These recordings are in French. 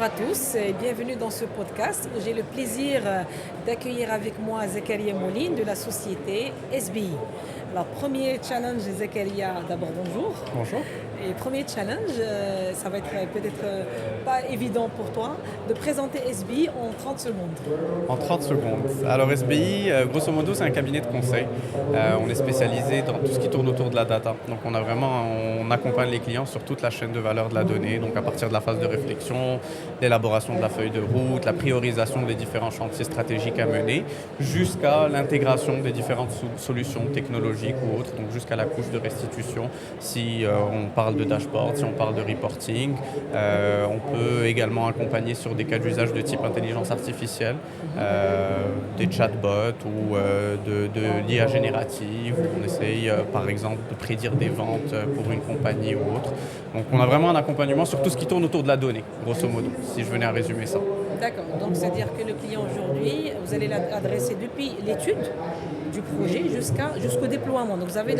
Bonjour à tous et bienvenue dans ce podcast où j'ai le plaisir d'accueillir avec moi Zakaria Mouline de la société SBI. Alors, premier challenge, Zakaria, d'abord bonjour. Bonjour. Et premier challenge, ça va être peut-être pas évident pour toi, de présenter SBI en 30 secondes. En 30 secondes. Alors SBI, grosso modo, c'est un cabinet de conseil. On est spécialisé dans tout ce qui tourne autour de la data. Donc on accompagne les clients sur toute la chaîne de valeur de la donnée. Donc à partir de la phase de réflexion, l'élaboration de la feuille de route, la priorisation des différents chantiers stratégiques à mener, jusqu'à l'intégration des différentes solutions technologiques ou autres, donc jusqu'à la couche de restitution. Si on parle de dashboard, si on parle de reporting, on peut également accompagner sur des cas d'usage de type intelligence artificielle, des chatbots ou de l'IA générative, où on essaye par exemple de prédire des ventes pour une compagnie ou autre. Donc on a vraiment un accompagnement sur tout ce qui tourne autour de la donnée, grosso modo, si je venais à résumer ça. D'accord, donc c'est-à-dire que le client aujourd'hui, vous allez l'adresser depuis l'étude du projet jusqu'au déploiement. Donc vous avez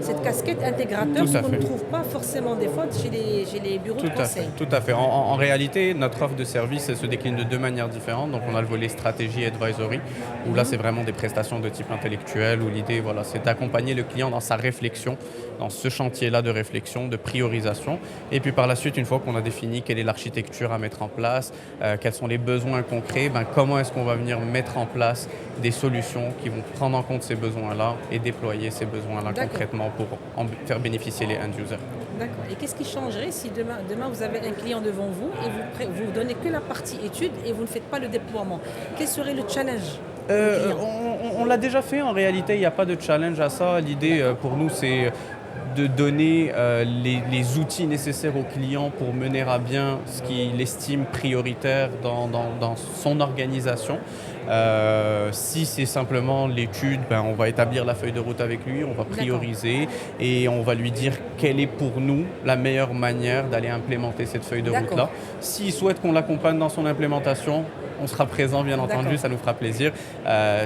cette casquette intégrateur, ce qu'on ne trouve pas forcément des fois chez les bureaux de conseil. Tout à fait. En réalité, notre offre de service elle se décline de deux manières différentes. Donc on a le volet stratégie et advisory, où là c'est vraiment des prestations de type intellectuel, où l'idée c'est d'accompagner le client dans sa réflexion, dans ce chantier-là de réflexion, de priorisation. Et puis par la suite, une fois qu'on a défini quelle est l'architecture à mettre en place, quels sont les besoins concrets, comment est-ce qu'on va venir mettre en place des solutions qui vont prendre en compte ces besoins-là et déployer ces besoins-là concrètement pour en faire bénéficier les end-users. D'accord. Et qu'est-ce qui changerait si demain vous avez un client devant vous et vous donnez que la partie étude et vous ne faites pas le déploiement? Quel serait le challenge? On l'a déjà fait en réalité, il n'y a pas de challenge à ça. L'idée pour nous c'est de donner les outils nécessaires au client pour mener à bien ce qu'il estime prioritaire dans son organisation. Si c'est simplement l'étude, on va établir la feuille de route avec lui, on va prioriser et on va lui dire quelle est pour nous la meilleure manière d'aller implémenter cette feuille de route-là. S'il souhaite qu'on l'accompagne dans son implémentation, on sera présent, bien entendu, ça nous fera plaisir.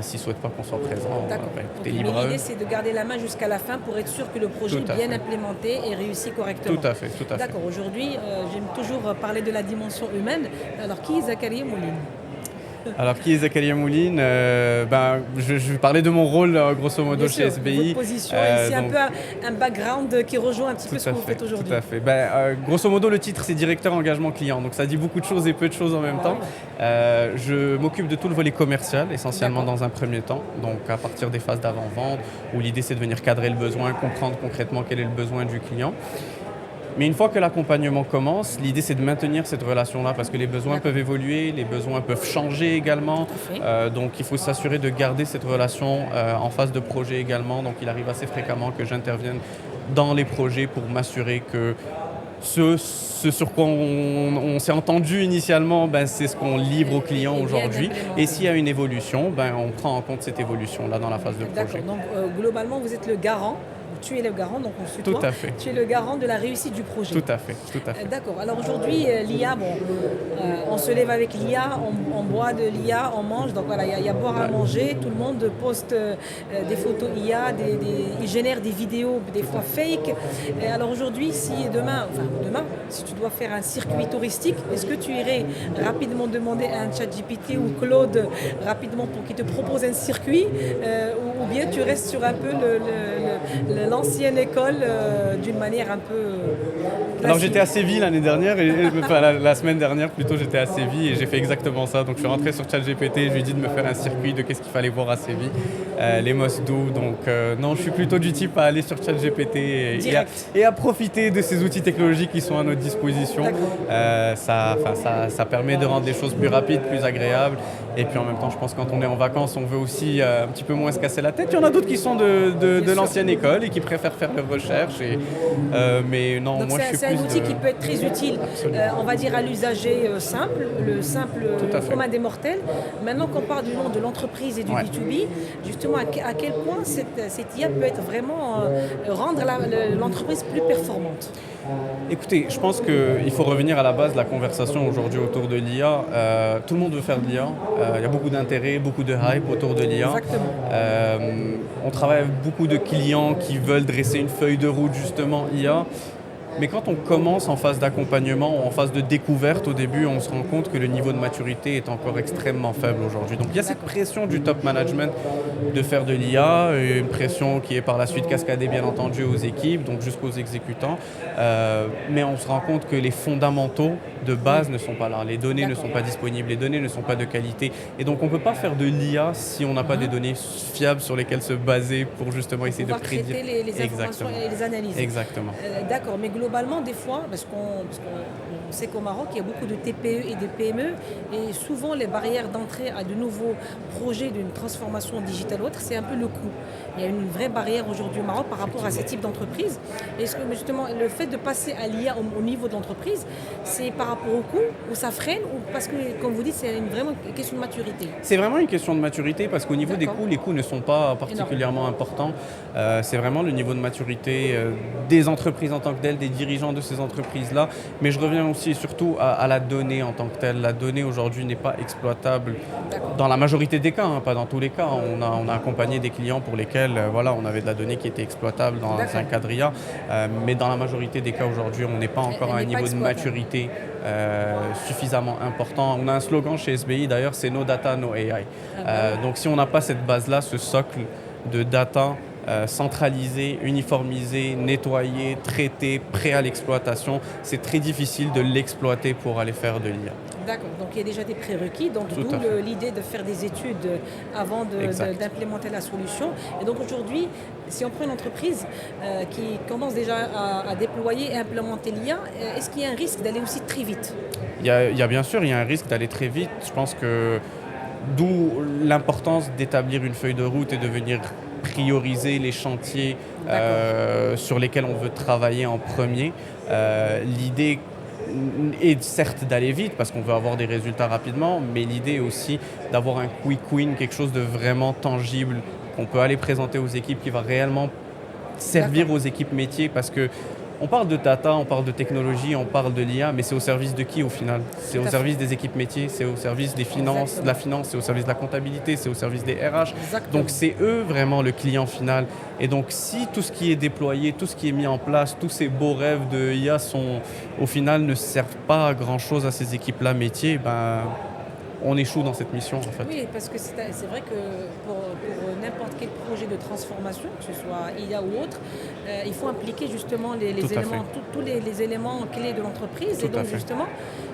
S'il ne souhaite pas qu'on soit présent, écoutez, libre. L'idée, c'est de garder la main jusqu'à la fin pour être sûr que le projet est bien implémenté et réussi correctement. Tout à fait. D'accord. Aujourd'hui, j'aime toujours parler de la dimension humaine. Alors, qui est Zakaria Mouline? Alors, qui est Zakaria Mouline? Je vais parler de mon rôle, grosso modo, chez SBI. Votre position, c'est un peu un background qui rejoint un petit peu ce que vous faites aujourd'hui. Tout à fait. Grosso modo, le titre, c'est directeur engagement client. Donc, ça dit beaucoup de choses et peu de choses en même temps. Je m'occupe de tout le volet commercial, essentiellement dans un premier temps. Donc, à partir des phases d'avant-vente, où l'idée, c'est de venir cadrer le besoin, comprendre concrètement quel est le besoin du client. Mais une fois que l'accompagnement commence, l'idée c'est de maintenir cette relation-là parce que les besoins peuvent évoluer, les besoins peuvent changer également. Donc il faut s'assurer de garder cette relation en phase de projet également. Donc il arrive assez fréquemment que j'intervienne dans les projets pour m'assurer que ce sur quoi on s'est entendu initialement, c'est ce qu'on livre aux clients aujourd'hui. Et s'il y a une évolution, on prend en compte cette évolution-là dans la phase de projet. D'accord, donc globalement vous êtes le garant. Tu es le garant, donc on se tutoie. Tout à fait. Tu es le garant de la réussite du projet. Tout à fait. D'accord. Alors aujourd'hui, l'IA, on se lève avec l'IA, on boit de l'IA, on mange. Donc voilà, il y a boire à manger. Tout le monde poste des photos IA, il génère des vidéos, des fois fake. Et alors aujourd'hui, si demain, si tu dois faire un circuit touristique, est-ce que tu irais rapidement demander à un ChatGPT ou Claude rapidement pour qu'il te propose un circuit ou bien tu restes sur un peu l'ancienne école d'une manière un peu classique? Alors j'étais à Séville l'année dernière, la semaine dernière plutôt, j'étais à Séville et j'ai fait exactement ça. Donc je suis rentré sur ChatGPT, je lui ai dit de me faire un circuit de qu'est-ce qu'il fallait voir à Séville, les must-do. Donc non, je suis plutôt du type à aller sur ChatGPT et à profiter de ces outils technologiques qui sont à notre disposition. Ça permet de rendre les choses plus rapides, plus agréables. Et puis en même temps, je pense que quand on est en vacances, on veut aussi un petit peu moins se casser la tête. Il y en a d'autres qui sont de l'ancienne école et qui préfèrent faire leurs recherches. Mais non, donc moi je suis c'est un outil qui peut être très utile, on va dire à l'usager simple, le simple commun des mortels. Maintenant qu'on parle du monde de l'entreprise et du B2B, justement à quel point cette IA peut être vraiment rendre l'entreprise plus performante? Écoutez, je pense qu'il faut revenir à la base de la conversation aujourd'hui autour de l'IA. Tout le monde veut faire de l'IA. Il y a beaucoup d'intérêt, beaucoup de hype autour de l'IA. Exactement. On travaille avec beaucoup de clients qui veulent dresser une feuille de route justement IA. Mais quand on commence en phase d'accompagnement ou en phase de découverte au début, on se rend compte que le niveau de maturité est encore extrêmement faible aujourd'hui. Donc il y a cette pression du top management de faire de l'IA, une pression qui est par la suite cascadée bien entendu aux équipes, donc jusqu'aux exécutants. Mais on se rend compte que les fondamentaux de base ne sont pas là. Les données ne sont pas disponibles, les données ne sont pas de qualité. Et donc on ne peut pas faire de l'IA si on n'a pas des données fiables sur lesquelles se baser pour justement essayer de prédire. Traiter les informations et les analyses. Exactement. D'accord, mais globalement, des fois, parce qu'on sait qu'au Maroc, il y a beaucoup de TPE et de PME, et souvent les barrières d'entrée à de nouveaux projets d'une transformation digitale ou autre, c'est un peu le coût. Il y a une vraie barrière aujourd'hui au Maroc par rapport à ce type d'entreprise. Est-ce que justement le fait de passer à l'IA au niveau de l'entreprise, c'est par rapport au coût, ou ça freine, ou parce que, comme vous dites, c'est vraiment une question de maturité? C'est vraiment une question de maturité parce qu'au niveau des coûts, les coûts ne sont pas particulièrement importants. C'est vraiment le niveau de maturité des entreprises en tant que telles, des dirigeants de ces entreprises-là. Mais je reviens aussi et surtout à la donnée en tant que telle. La donnée aujourd'hui n'est pas exploitable dans la majorité des cas, pas dans tous les cas. On a accompagné des clients pour lesquels on avait de la donnée qui était exploitable dans un cadre IA. Mais dans la majorité des cas aujourd'hui, on n'est pas encore à un niveau de maturité suffisamment important. On a un slogan chez SBI d'ailleurs, c'est No Data, No AI. Donc si on n'a pas cette base-là, ce socle de data centralisé, uniformisé, nettoyé, traité, prêt à l'exploitation, c'est très difficile de l'exploiter pour aller faire de l'IA. D'accord, donc il y a déjà des prérequis, donc d'où l'idée de faire des études avant d'implémenter la solution. Et donc aujourd'hui, si on prend une entreprise qui commence déjà à déployer et implémenter l'IA, est-ce qu'il y a un risque d'aller aussi très vite? Il y a bien sûr, il y a un risque d'aller très vite. Je pense que d'où l'importance d'établir une feuille de route et de venir prioriser les chantiers sur lesquels on veut travailler en premier. L'idée est certes d'aller vite parce qu'on veut avoir des résultats rapidement, mais l'idée est aussi d'avoir un quick win, quelque chose de vraiment tangible qu'on peut aller présenter aux équipes, qui va réellement servir aux équipes métiers, parce que on parle de data, on parle de technologie, on parle de l'IA, mais c'est au service de qui au final? C'est au service des équipes métiers, c'est au service des finances, de la finance, c'est au service de la comptabilité, c'est au service des RH. Donc c'est eux vraiment le client final. Et donc si tout ce qui est déployé, tout ce qui est mis en place, tous ces beaux rêves de IA au final ne servent pas à grand chose à ces équipes-là métiers, on échoue dans cette mission en fait. Oui, parce que c'est vrai que pour n'importe quel projet de transformation, que ce soit IA ou autre, il faut impliquer justement les éléments, tous les éléments clés de l'entreprise. Et donc justement,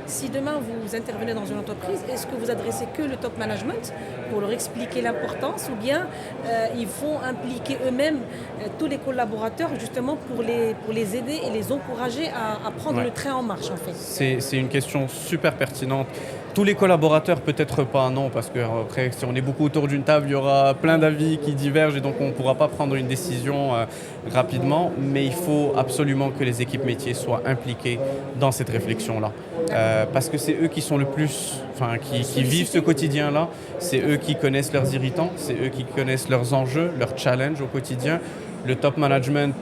si demain vous intervenez dans une entreprise, est-ce que vous adressez que le top management pour leur expliquer l'importance, ou bien il faut impliquer eux-mêmes tous les collaborateurs justement pour les aider et les encourager à prendre le train en marche en fait? C'est une question super pertinente. Tous les collaborateurs, peut-être pas, non, parce que après, si on est beaucoup autour d'une table, il y aura plein d'avis qui divergent et donc on ne pourra pas prendre une décision rapidement, mais il faut absolument que les équipes métiers soient impliquées dans cette réflexion-là. Parce que c'est eux qui sont le plus, qui vivent ce quotidien-là, c'est eux qui connaissent leurs irritants, c'est eux qui connaissent leurs enjeux, leurs challenges au quotidien. Le top management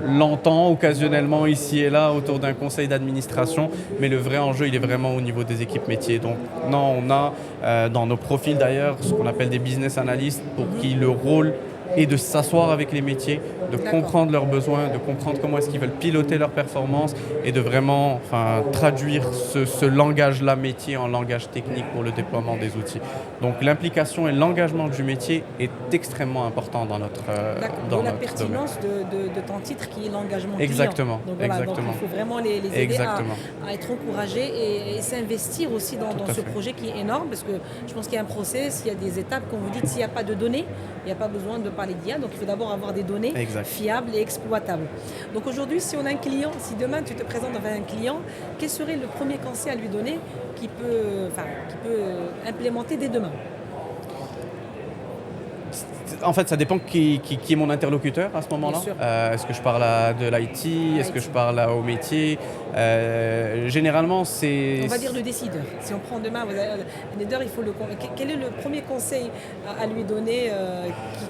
l'entend occasionnellement ici et là autour d'un conseil d'administration, mais le vrai enjeu, il est vraiment au niveau des équipes métiers. Donc non, on a dans nos profils d'ailleurs ce qu'on appelle des business analysts, pour qui le rôle est de s'asseoir avec les métiers, de comprendre leurs besoins, de comprendre comment est-ce qu'ils veulent piloter leur performance et de vraiment traduire ce langage-là métier en langage technique pour le déploiement des outils. Donc l'implication et l'engagement du métier est extrêmement important dans notre dans la pertinence de ton titre qui est l'engagement client. Exactement. Donc, voilà, donc il faut vraiment les aider à être encouragés et s'investir aussi dans ce projet qui est énorme, parce que je pense qu'il y a un process, il y a des étapes. Comme vous dites, s'il n'y a pas de données, il n'y a pas besoin de parler d'IA, donc il faut d'abord avoir des données fiables et exploitables. Donc aujourd'hui, si on a un client, si demain tu te présentes devant un client, quel serait le premier conseil à lui donner qui peut implémenter dès demain? En fait, ça dépend qui est mon interlocuteur à ce moment-là. Est-ce que je parle de l'IT? Est-ce que je parle au métier? Généralement, c'est... On va dire le décideur. Si on prend demain un leader, il faut quel est le premier conseil à lui donner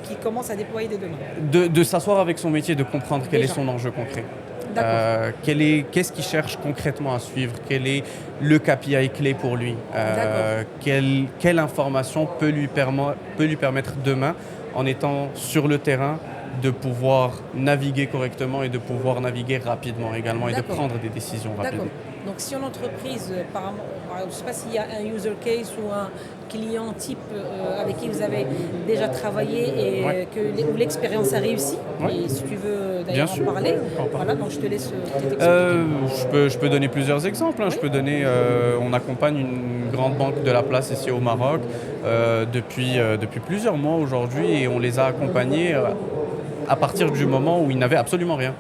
qui commence à déployer dès demain? De s'asseoir avec son métier, de comprendre quel est son enjeu concret. Qu'est-ce qu'il cherche concrètement à suivre? Quel est le KPI clé pour lui? Quelle information peut lui permettre demain, en étant sur le terrain, de pouvoir naviguer correctement et de pouvoir naviguer rapidement également et de prendre des décisions rapidement. D'accord. Donc si en entreprise, je ne sais pas s'il y a un user case ou un client type avec qui vous avez déjà travaillé et où l'expérience a réussi, et si tu veux d'ailleurs en parler, voilà, donc je te laisse t'expliquer. Je peux donner plusieurs exemples. Je peux donner, on accompagne une grande banque de la place ici au Maroc depuis plusieurs mois aujourd'hui et on les a accompagnés à partir du moment où ils n'avaient absolument rien.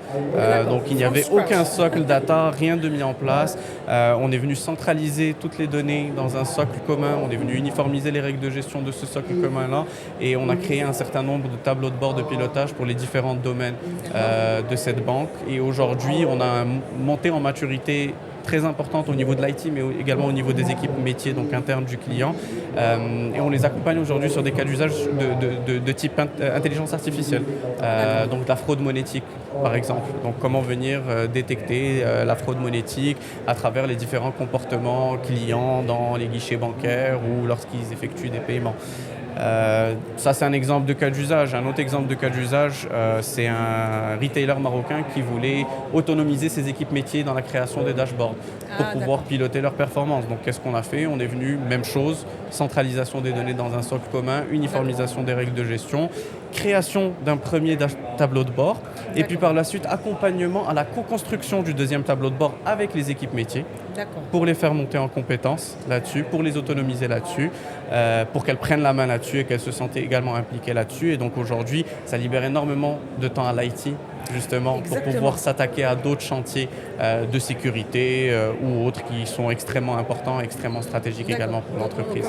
Donc il n'y avait aucun socle data, rien de mis en place. On est venu centraliser toutes les données dans un socle commun, on est venu uniformiser les règles de gestion de ce socle commun-là et on a créé un certain nombre de tableaux de bord de pilotage pour les différents domaines de cette banque. Et aujourd'hui, on a une montée en maturité très importante au niveau de l'IT, mais également au niveau des équipes métiers, donc internes du client. Et on les accompagne aujourd'hui sur des cas d'usage de type intelligence artificielle, donc de la fraude monétique, par exemple. Donc comment venir détecter la fraude monétique à travers les différents comportements clients dans les guichets bancaires ou lorsqu'ils effectuent des paiements. Ça, c'est un exemple de cas d'usage. Un autre exemple de cas d'usage, c'est un retailer marocain qui voulait autonomiser ses équipes métiers dans la création des dashboards pour pouvoir piloter leurs performances. Donc, qu'est-ce qu'on a fait? On est venu, même chose, centralisation des données dans un socle commun, uniformisation des règles de gestion, création d'un premier tableau de bord et puis par la suite, accompagnement à la co-construction du deuxième tableau de bord avec les équipes métiers pour les faire monter en compétences là-dessus, pour les autonomiser là-dessus, pour qu'elles prennent la main là-dessus et qu'elles se sentent également impliquées là-dessus. Et donc aujourd'hui, ça libère énormément de temps à l'IT, justement, pour pouvoir s'attaquer à d'autres chantiers de sécurité ou autres qui sont extrêmement importants, extrêmement stratégiques également pour l'entreprise.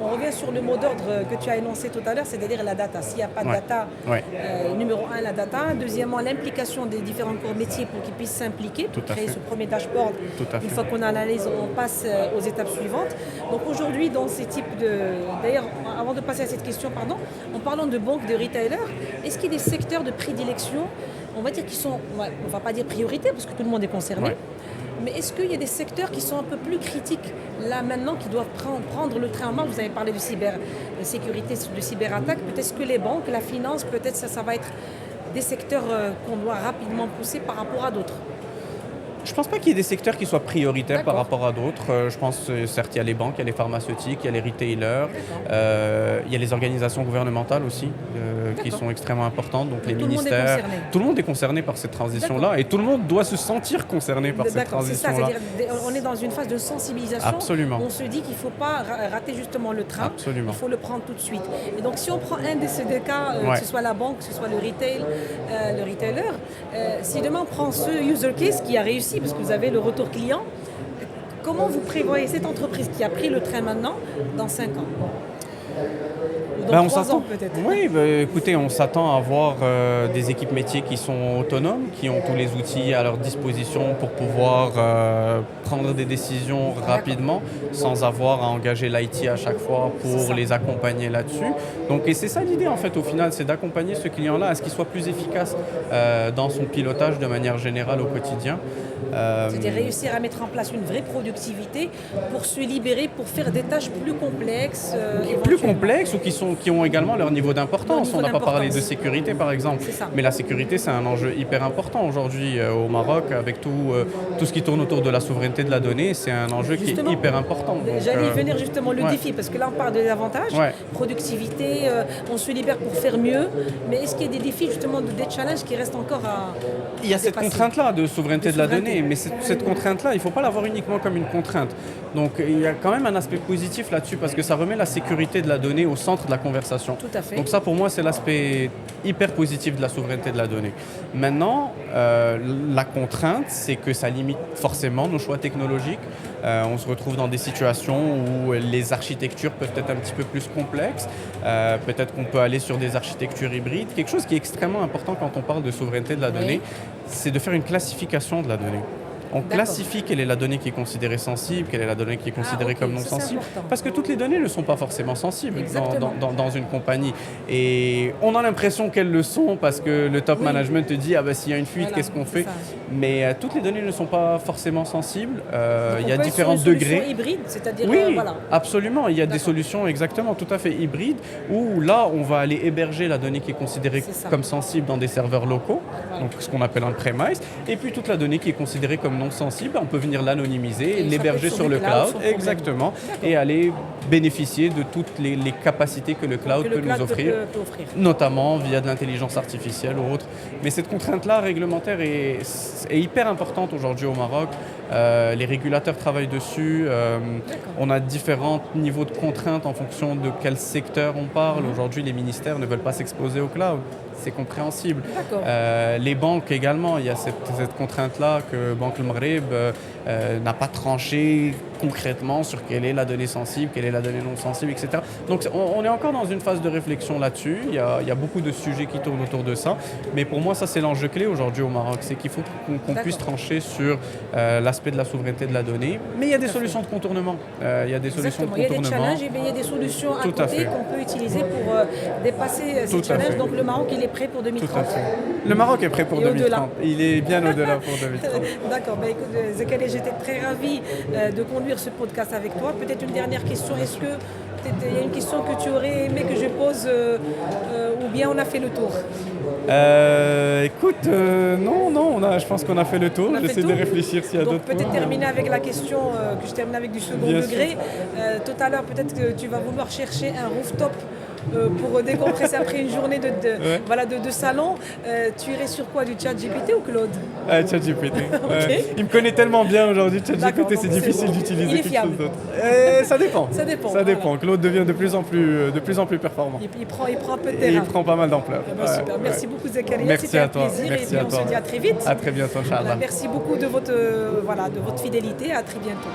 On revient sur le mot d'ordre que tu as énoncé tout à l'heure, c'est-à-dire la data. S'il n'y a pas de data, numéro un, la data. Deuxièmement, l'implication des différents corps métiers pour qu'ils puissent s'impliquer pour créer ce premier dashboard. Une fois qu'on analyse, on passe aux étapes suivantes. Donc aujourd'hui, dans ces types de... D'ailleurs, avant de passer à cette question, en parlant de banques, de retailers, est-ce qu'il y a des secteurs de prédilection, on va dire, qui sont, on ne va pas dire priorité parce que tout le monde est concerné, mais est-ce qu'il y a des secteurs qui sont un peu plus critiques là maintenant, qui doivent prendre le train en main? Vous avez parlé de cybersécurité, de cyberattaque. Peut-être que les banques, la finance, peut-être ça va être des secteurs qu'on doit rapidement pousser par rapport à d'autres. Je ne pense pas qu'il y ait des secteurs qui soient prioritaires par rapport à d'autres. Je pense, certes, il y a les banques, il y a les pharmaceutiques, il y a les retailers, il y a les organisations gouvernementales aussi qui sont extrêmement importantes, donc les ministères. Tout le monde est concerné par cette transition-là et tout le monde doit se sentir concerné par cette transition-là. On est dans une phase de sensibilisation. Absolument. On se dit qu'il ne faut pas rater justement le train. Absolument. Il faut le prendre tout de suite. Et donc si on prend un de ces deux cas, que ce soit la banque, que ce soit le retailer, si demain on prend ce user case qui a réussi, parce que vous avez le retour client, comment vous prévoyez cette entreprise qui a pris le train maintenant dans 5 ans? Ou dans 3 ans peut-être? Oui, écoutez, on s'attend à avoir des équipes métiers qui sont autonomes, qui ont tous les outils à leur disposition pour pouvoir prendre des décisions rapidement sans avoir à engager l'IT à chaque fois pour les accompagner là-dessus. Donc, et c'est ça l'idée en fait au final, c'est d'accompagner ce client-là à ce qu'il soit plus efficace dans son pilotage de manière générale au quotidien. C'est-à-dire réussir à mettre en place une vraie productivité pour se libérer, pour faire des tâches plus complexes. Plus complexes ou qui ont également leur niveau d'importance. On n'a pas parlé de sécurité par exemple, mais la sécurité c'est un enjeu hyper important aujourd'hui au Maroc avec tout ce qui tourne autour de la souveraineté de la donnée, c'est un enjeu qui est hyper important. J'allais y venir justement, le défi, parce que là on parle des avantages, productivité, on se libère pour faire mieux, mais est-ce qu'il y a des défis justement, des challenges qui restent encore à Il y a cette contrainte-là de souveraineté de la donnée, mais cette contrainte-là, il ne faut pas la voir uniquement comme une contrainte. Donc il y a quand même un aspect positif là-dessus parce que ça remet la sécurité de la donnée au centre de la conversation. Tout à fait. Donc ça pour moi c'est l'aspect hyper positif de la souveraineté de la donnée. Maintenant, la contrainte c'est que ça limite forcément nos choix technologiques. On se retrouve dans des situations où les architectures peuvent être un petit peu plus complexes. Peut-être qu'on peut aller sur des architectures hybrides. Quelque chose qui est extrêmement important quand on parle de souveraineté de la donnée, c'est de faire une classification de la donnée. On classifie quelle est la donnée qui est considérée sensible, quelle est la donnée qui est considérée ok, comme non ça, c'est sensible. important. Parce que toutes les données ne sont pas forcément sensibles Exactement. dans une compagnie. Et on a l'impression qu'elles le sont parce que le top Oui. management te dit, ah ben s'il y a une fuite, Voilà, qu'est-ce qu'on c'est fait? ça. Mais toutes les données ne sont pas forcément sensibles. Donc, Il y a on peut être différents sur une solution degrés. hybride, c'est-à-dire Oui, voilà. absolument. Il y a des D'accord. solutions exactement tout à fait hybrides où là, on va aller héberger la donnée qui est considérée C'est ça. comme sensible dans des serveurs locaux, Voilà. donc ce qu'on appelle un premise, et puis toute la donnée qui est considérée comme non sensible, on peut venir l'anonymiser, Et ça l'héberger peut être sur sur le du cloud, cloud, sans problème. exactement, D'accord. et aller bénéficier de toutes les capacités que le cloud Que peut le cloud nous offrir. peut offrir. Notamment via de l'intelligence artificielle ou autre. Mais cette contrainte-là réglementaire est hyper importante aujourd'hui au Maroc. Les régulateurs travaillent dessus. On a différents niveaux de contraintes en fonction de quel secteur on parle. Aujourd'hui, les ministères ne veulent pas s'exposer au cloud. C'est compréhensible. D'accord. Les banques également, il y a cette contrainte-là que Banque Le Maghreb n'a pas tranché concrètement sur quelle est la donnée sensible, quelle est la donnée non sensible, etc. Donc on est encore dans une phase de réflexion là-dessus. Il y a beaucoup de sujets qui tournent autour de ça. Mais pour moi, ça c'est l'enjeu clé aujourd'hui au Maroc. C'est qu'il faut qu'on puisse trancher sur l'aspect de la souveraineté de la donnée. Mais il y a des solutions de contournement. Il y a des solutions Exactement. de Il y a des contournement. challenges et bien, il y a des solutions à Tout à côté fait. qu'on peut utiliser pour dépasser Tout ces à challenges. fait. Donc le Maroc, il est prêt pour Tout 2030. à fait. Le Maroc est prêt pour Et au-delà. 2030. Il est bien au-delà pour 2030. D'accord. Ben, écoute, Zakaria, j'étais très ravie de conduire ce podcast avec toi. Peut-être une dernière question. Est-ce que peut-être il y a une question que tu aurais aimé que je pose ou bien on a fait le tour? Écoute, non, je pense qu'on a fait le tour. On a fait J'essaie le de tour. réfléchir s'il y a Donc d'autres peut-être points. terminer avec la question que je termine avec du second Bien degré. Tout à l'heure, peut-être que tu vas vouloir chercher un rooftop pour décompresser après une journée de salon. Tu irais sur quoi? Du ChatGPT ou Claude? ChatGPT. Ok. Il me connaît tellement bien aujourd'hui, D'accord, ChatGPT, donc c'est c'est difficile bon. d'utiliser Il est quelque fiable. chose d'autre. Ça dépend. Ça dépend, Ça dépend. voilà. Claude devient de plus en plus performant. Il prend un peu de Et il terrain. prend pas mal d'ampleur. Eh ben, super. Merci beaucoup Zakaria. Merci C'était à un toi. plaisir Merci et puis à on toi. se dit à très vite. À très bientôt, Inch'Allah. Merci beaucoup de votre fidélité. À très bientôt.